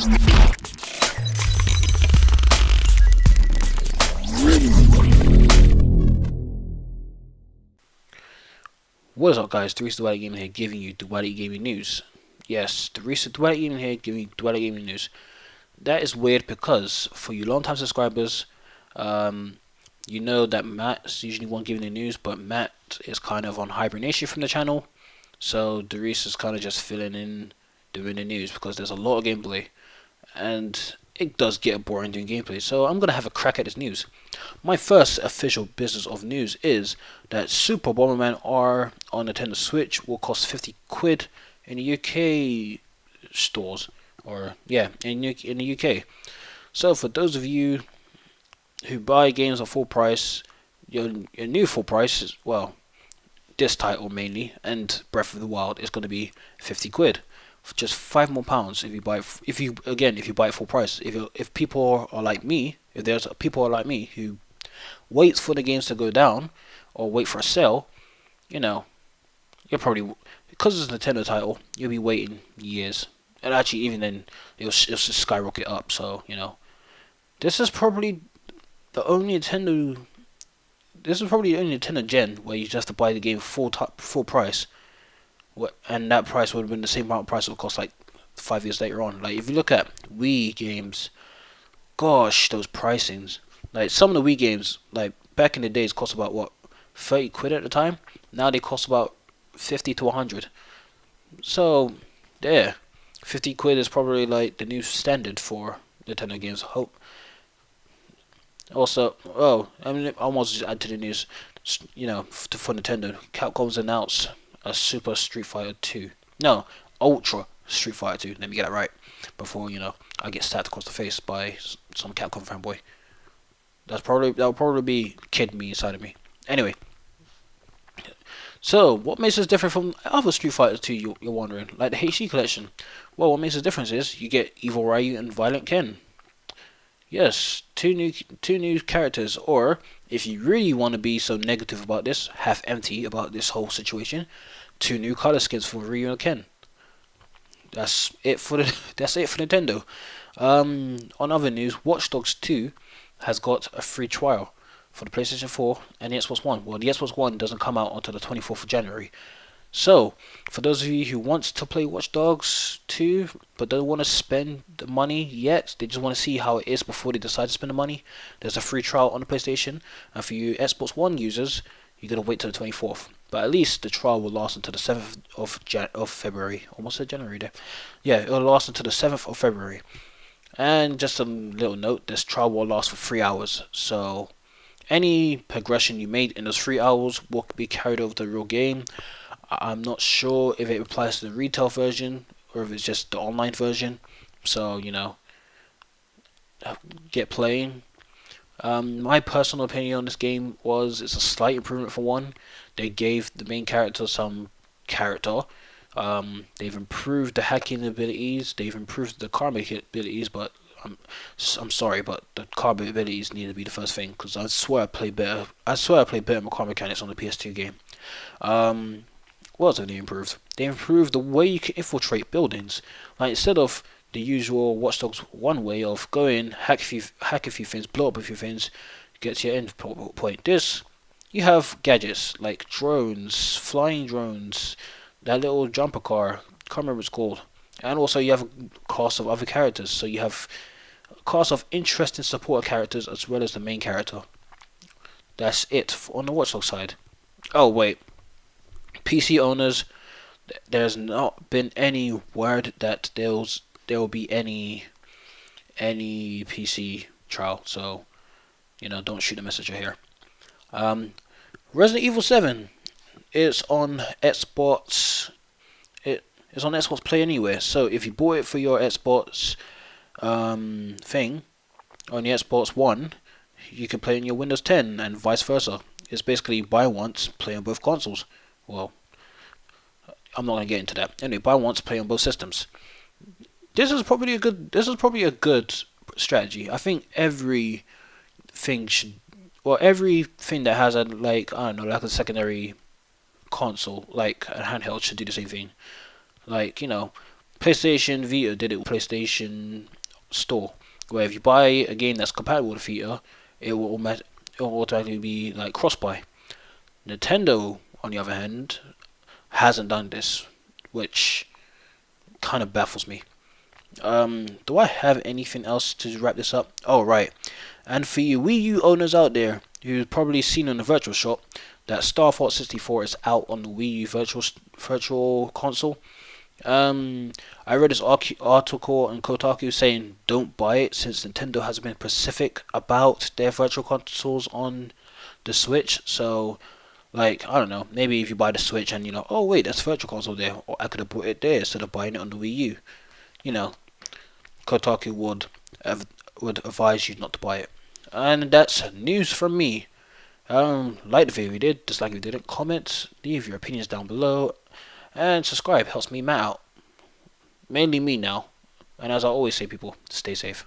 What is up, guys? The recent Duality Gaming here, giving you Duality Gaming news. Yes, the recent Duality Gaming here, giving you Duality Gaming news. That is weird because for you long-time subscribers, you know that Matt's usually one giving the news, but Matt is kind of on hibernation from the channel, so Darius is kind of just filling in doing the news because there's a lot of gameplay, and it does get boring doing gameplay. So I'm gonna have a crack at this news. My first official business of news is that Super Bomberman R on Nintendo Switch will cost 50 quid in the UK stores, or yeah, in the UK. So for those of you who buy games at full price, your new full price is, well, this title mainly and Breath of the Wild is going to be 50 quid. For just £5 more if you buy if you buy it full price. If people are like me, if there's people are like me who waits for the games to go down or wait for a sale, you know, you're probably, because it's a Nintendo title, you'll be waiting years, and actually even then it'll just skyrocket up. So this is probably the only Nintendo. This is probably the only Nintendo gen where you just have to buy the game full price, and that price would have been the same amount of price it would cost like 5 years later on. Like if you look at Wii games, gosh, those pricings. Like some of the Wii games, like back in the days, cost about what, 30 quid at the time. Now they cost about 50 to 100. So there, 50 quid is probably like the new standard for Nintendo games. Hope. Also, I mean, I almost just add to the news. For Nintendo, Capcom's announced a Super Street Fighter 2. No, Ultra Street Fighter 2. Let me get it right before I get stabbed across the face by some Capcom fanboy. That'll probably be kid me inside of me. Anyway, so what makes us different from other Street Fighter 2? You're wondering, like the HD collection. Well, what makes us different is you get Evil Ryu and Violent Ken. Yes, two new characters. Or if you really want to be so negative about this, half empty about this whole situation, two new color skins for Ryu and Ken. That's it for Nintendo. On other news, Watch Dogs 2 has got a free trial for the PlayStation 4 and the Xbox One. Well, the Xbox One doesn't come out until the 24th of January. So, for those of you who want to play Watch Dogs 2 but don't want to spend the money yet, they just want to see how it is before they decide to spend the money, there's a free trial on the PlayStation. And for you Xbox One users, you're going to wait till the 24th. But at least the trial will last until the 7th of February. Almost said January there. Yeah, it will last until the 7th of February. And just a little note, this trial will last for 3 hours. So any progression you made in those 3 hours will be carried over to the real game. I'm not sure if it applies to the retail version or if it's just the online version. So, get playing. My personal opinion on this game was it's a slight improvement for one. They gave the main character some character. They've improved the hacking abilities. They've improved the karma abilities, but I'm sorry, but the karma abilities need to be the first thing because I swear I played better. I swear I played better karma mechanics on the PS2 game. What else have they improved? They improved the way you can infiltrate buildings. Like instead of the usual Watch Dogs 1 way of go in, hack a few things, blow up a few things, get to your end point. This, you have gadgets like drones, flying drones, that little jumper car, can't remember what it's called. And also you have a cast of other characters, so you have a cast of interesting support characters as well as the main character. That's it on the Watch Dogs side. Oh wait, PC owners, there's not been any word that there will be any PC trial, so don't shoot the messenger here. Resident Evil 7 is on Xbox. It's on Xbox Play Anywhere. So if you bought it for your Xbox thing on the Xbox One, you can play on your Windows 10 and vice versa. It's basically buy once, play on both consoles. Well, I'm not gonna get into that. Anyway, buy once, play on both systems. This is probably a good strategy. I think everything that has a secondary console, like a handheld, should do the same thing. Like PlayStation Vita did it with PlayStation Store, where if you buy a game that's compatible with Vita, it will automatically be like cross-buy. Nintendo, on the other hand, hasn't done this, which kind of baffles me. Do I have anything else to wrap this up? Oh, right. And for you Wii U owners out there, you've probably seen on the Virtual Shop that Star Fox 64 is out on the Wii U Virtual Console. I read this article on Kotaku saying don't buy it since Nintendo has been specific about their virtual consoles on the Switch. So, like, I don't know, maybe if you buy the Switch and oh wait, there's virtual console there, or I could have bought it there instead of buying it on the Wii U. You know, Kotaku would advise you not to buy it. And that's news from me. Like the video if you did, dislike if you didn't, comment, leave your opinions down below, and subscribe helps me out. Mainly me now. And as I always say, people, stay safe.